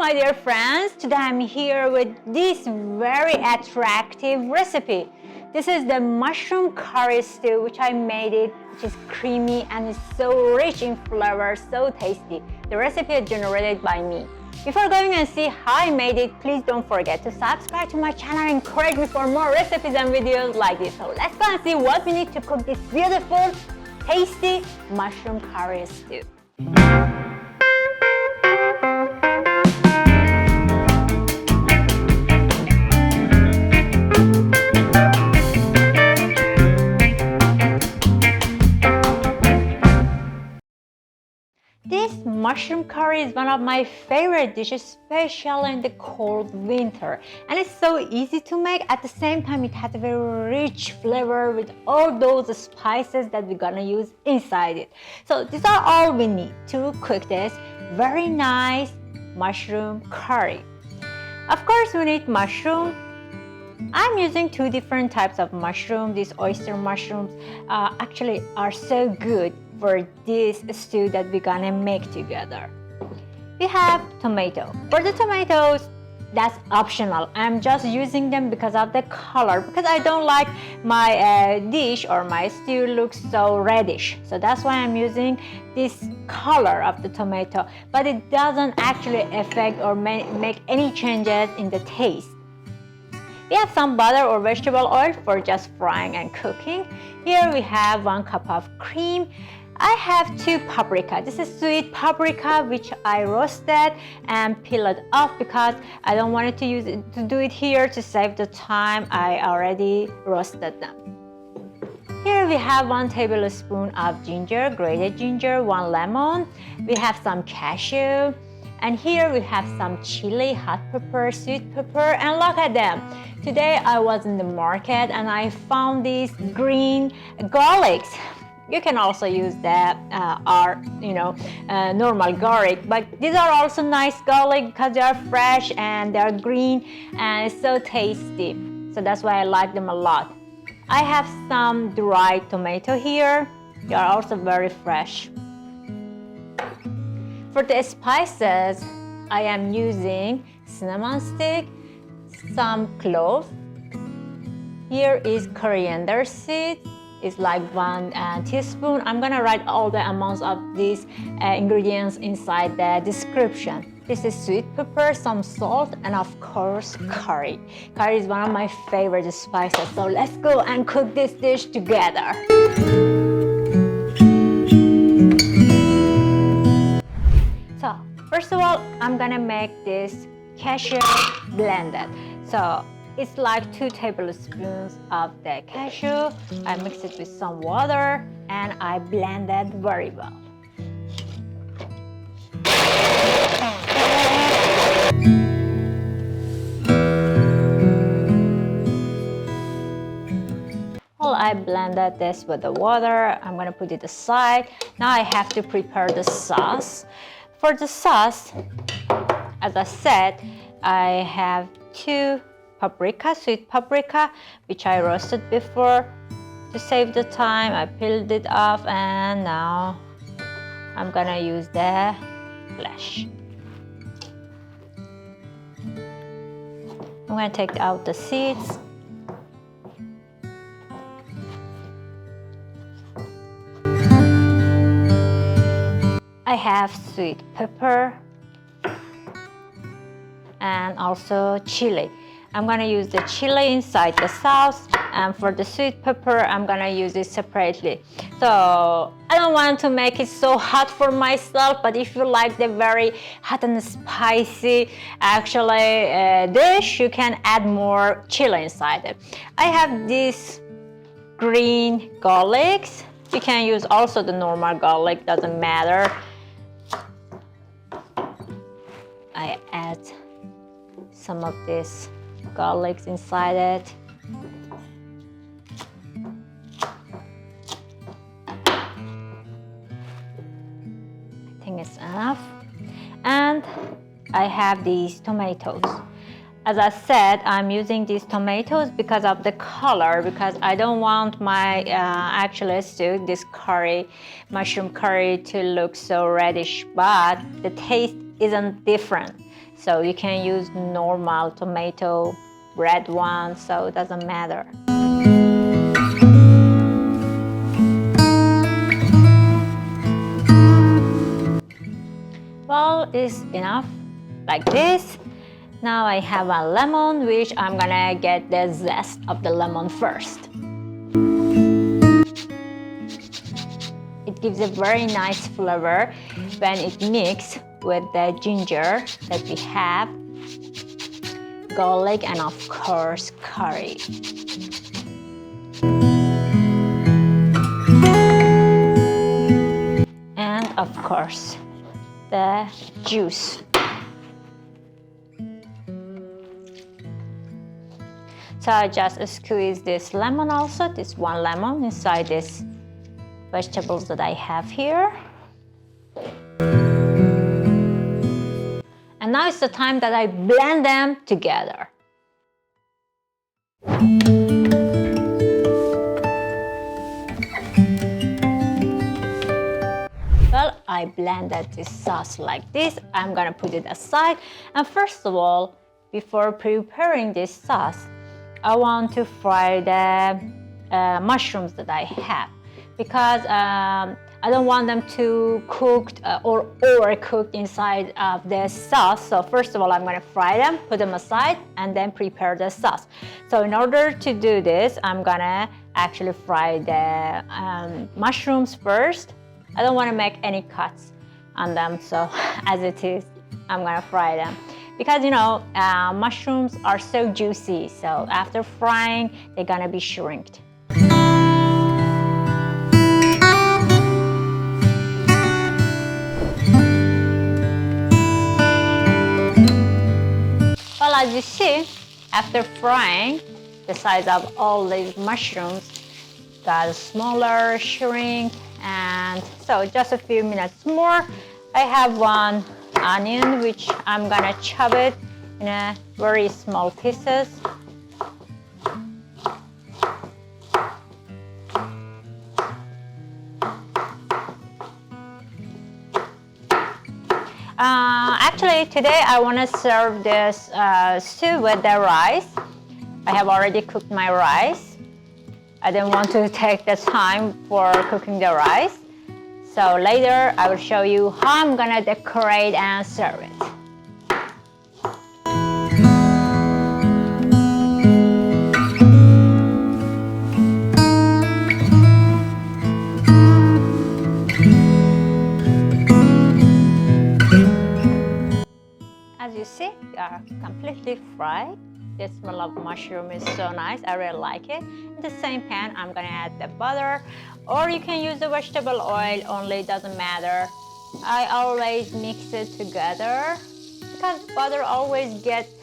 my dear friends. Today I'm here with this very attractive recipe. This is the mushroom curry stew, which I made it, which is creamy and is so rich in flavor, so tasty. The recipe is generated by me. Before going and see how I made it, please don't forget to subscribe to my channel and encourage me for more recipes and videos like this. So let's go and see what we need to cook this beautiful, tasty mushroom curry stew. This mushroom curry is one of my favorite dishes, especially in the cold winter. And it's so easy to make. At the same time, it has a very rich flavor with all those spices that we're gonna use inside it. So these are all we need to cook this very nice mushroom curry. Of course, we need mushroom. I'm using two different types of mushroom. These oyster mushrooms actually are so good for this stew that we're gonna make together. We have tomato. For the tomatoes, that's optional. I'm just using them because of the color, because I don't like my dish or my stew looks so reddish. So that's why I'm using this color of the tomato, but it doesn't actually affect or make any changes in the taste. We have some butter or vegetable oil for just frying and cooking. Here we have 1 cup of cream. I have 2 paprika. This is sweet paprika which I roasted and peeled off because I don't want to do it here to save the time. I already roasted them. Here we have 1 tablespoon of ginger, grated ginger, 1 lemon. We have some cashew. And here we have some chili, hot pepper, sweet pepper, and look at them. Today I was in the market and I found these green garlics. You can also use that normal garlic, but these are also nice garlic because they are fresh and they are green and it's so tasty. So that's why I like them a lot. I have some dried tomato here. They are also very fresh. For the spices, I am using cinnamon stick, some cloves. Here is coriander seed. It's like 1 teaspoon. I'm gonna write all the amounts of these ingredients inside the description. This is sweet pepper, some salt, and of course curry. Curry is one of my favorite spices. So let's go and cook this dish together. So first of all, I'm gonna make this cashew blended. So it's like 2 tablespoons of the cashew. I mix it with some water and I blend it very well. Well, I blended this with the water. I'm gonna put it aside. Now I have to prepare the sauce. For the sauce, as I said, I have 2 paprika, sweet paprika, which I roasted before. To save the time, I peeled it off and now I'm gonna use the flesh. I'm gonna take out the seeds. I have sweet pepper and also chili. I'm gonna use the chili inside the sauce, and for the sweet pepper, I'm gonna use it separately. So I don't want to make it so hot for myself, but if you like the very hot and spicy dish, you can add more chili inside it. I have these green garlics. You can use also the normal garlic, doesn't matter. I add some of this garlics inside it. I think it's enough. And I have these tomatoes. As I said, I'm using these tomatoes because of the color, because I don't want my stew, this curry, mushroom curry, to look so reddish, but the taste isn't different. So you can use normal tomato, red one, so it doesn't matter. Well, it's enough like this. Now I have a lemon, which I'm gonna get the zest of the lemon first. It gives a very nice flavor when it mixes with the ginger that we have, garlic, and of course curry. And of course the juice. So I just squeeze this lemon also, this one lemon inside this vegetables that I have here. And now it's the time that I blend them together. Well, I blended this sauce like this. I'm gonna put it aside. And first of all, before preparing this sauce, I want to fry the mushrooms that I have, because I don't want them to cooked or overcooked inside of the sauce. So first of all, I'm going to fry them, put them aside, and then prepare the sauce. So in order to do this, I'm going to actually fry the mushrooms first. I don't want to make any cuts on them, so as it is, I'm going to fry them. Because, you know, mushrooms are so juicy, so after frying, they're gonna be shrinked. Well, as you see, after frying, the size of all these mushrooms got smaller, shrink, and so just a few minutes more. I have one onion, which I'm gonna chop it in a very small pieces. Actually, today I want to serve this stew with the rice. I have already cooked my rice. I didn't want to take the time for cooking the rice. So later I will show you how I'm gonna decorate and serve it. As you see, they are completely fried. The smell of mushroom is so nice. I really like it. In the same pan, I'm gonna add the butter, or you can use the vegetable oil only, doesn't matter. I always mix it together because butter always gets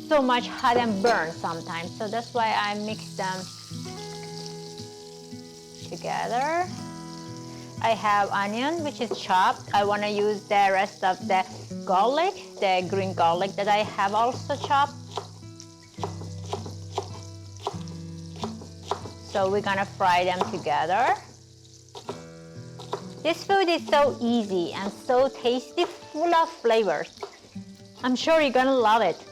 so much hot and burn sometimes. So that's why I mix them together. I have onion, which is chopped. I want to use the rest of the garlic, the green garlic that I have also chopped. So we're gonna fry them together. This food is so easy and so tasty, full of flavors. I'm sure you're gonna love it.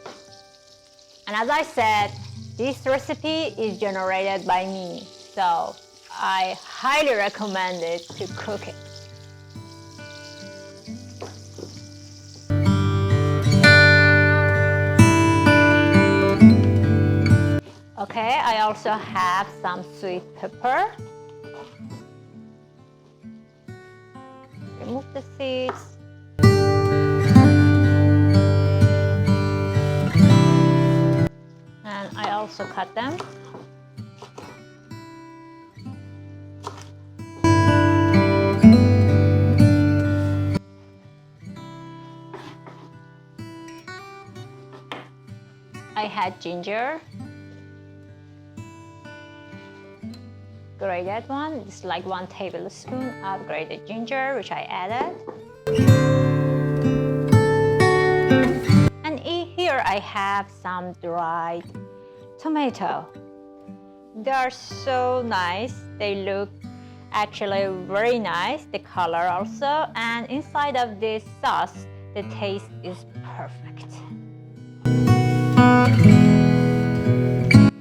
And as I said, this recipe is generated by me, so I highly recommend it to cook it. Okay, I also have some sweet pepper. Remove the seeds. And I also cut them. I had ginger. Grated one, it's like 1 tablespoon of grated ginger, which I added. And here I have some dried tomato. They are so nice. They look actually very nice, the color also. And inside of this sauce the taste is perfect.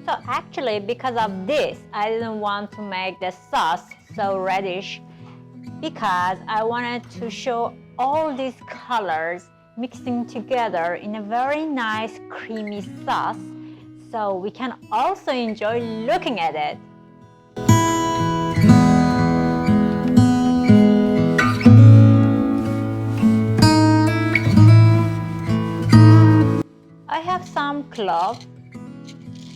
So actually, because of this, I didn't want to make the sauce so reddish, because I wanted to show all these colors mixing together in a very nice creamy sauce, so we can also enjoy looking at it. I have some cloves,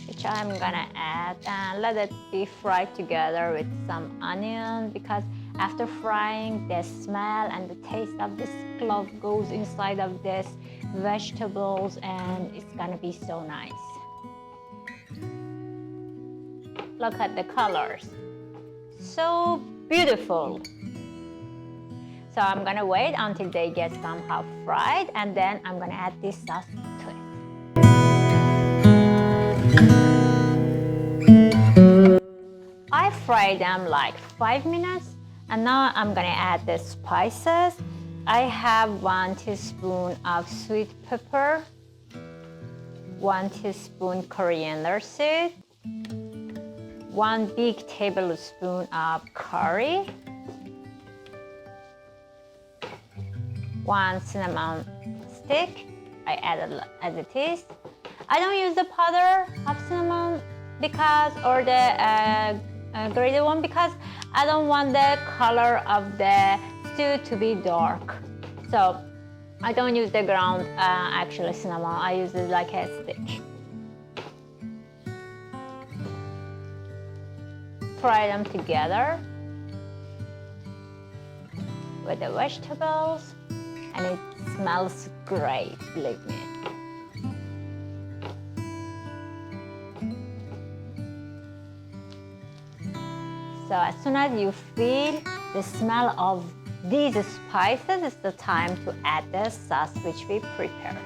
which I'm gonna add and let it be fried together with some onion, because after frying, the smell and the taste of this clove goes inside of this vegetables and it's gonna be so nice. Look at the colors, so beautiful. So I'm gonna wait until they get somehow fried, and then I'm gonna add this sauce to it. I fried them like 5 minutes, and now I'm gonna add the spices. I have 1 teaspoon of sweet pepper, 1 teaspoon coriander seed, 1 big tablespoon of curry, 1 cinnamon stick. I added as it is. I don't use the powder of cinnamon because, or the grated one, because I don't want the color of the stew to be dark. So I don't use the ground actually cinnamon. I use it like a stick. Fry them together with the vegetables, and it smells great, believe me. So as soon as you feel the smell of these spices, it's the time to add the sauce which we prepared.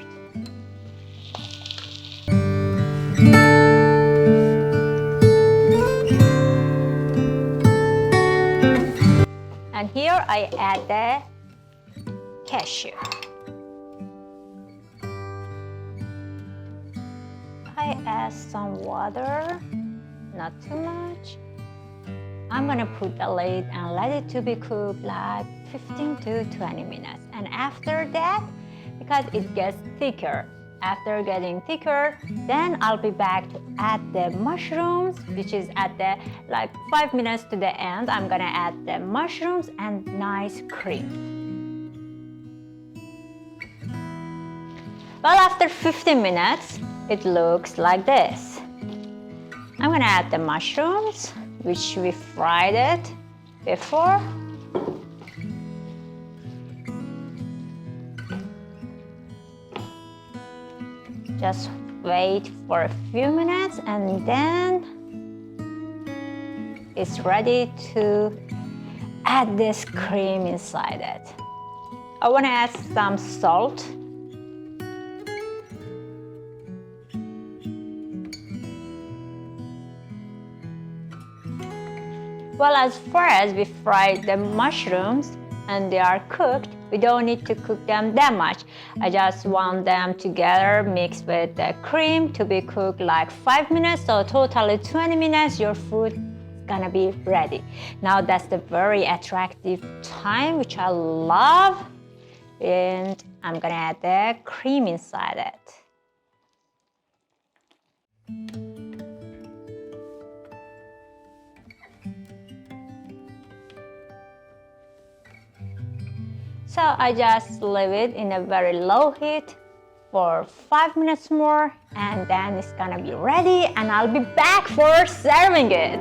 And here I add the cashew. I add some water, not too much. I'm gonna put the lid and let it to be cooked like 15 to 20 minutes. And after that, because it gets thicker, after getting thicker, then I'll be back to add the mushrooms, which is at the like 5 minutes to the end. I'm gonna add the mushrooms and nice cream. Well, after 15 minutes, it looks like this. I'm gonna add the mushrooms, which we fried it before. Just wait for a few minutes, and then it's ready to add this cream inside it. I want to add some salt. Well, as far as we fried the mushrooms and they are cooked, we don't need to cook them that much. I just want them together mixed with the cream to be cooked like 5 minutes, so totally 20 minutes your food is gonna be ready. Now that's the very attractive time which I love, and I'm gonna add the cream inside it. So I just leave it in a very low heat for 5 minutes more, and then it's gonna be ready, and I'll be back for serving it.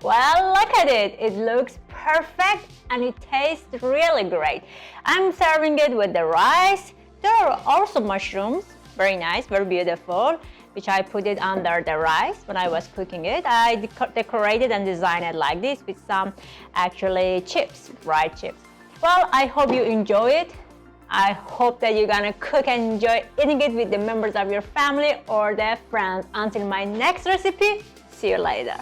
Well, look at it. It looks perfect and it tastes really great. I'm serving it with the rice. There are also mushrooms, very nice, very beautiful, which I put it under the rice when I was cooking it. I decorated and designed it like this with some actually chips, fried chips. Well, I hope you enjoy it. I hope that you're gonna cook and enjoy eating it with the members of your family or their friends. Until my next recipe, see you later.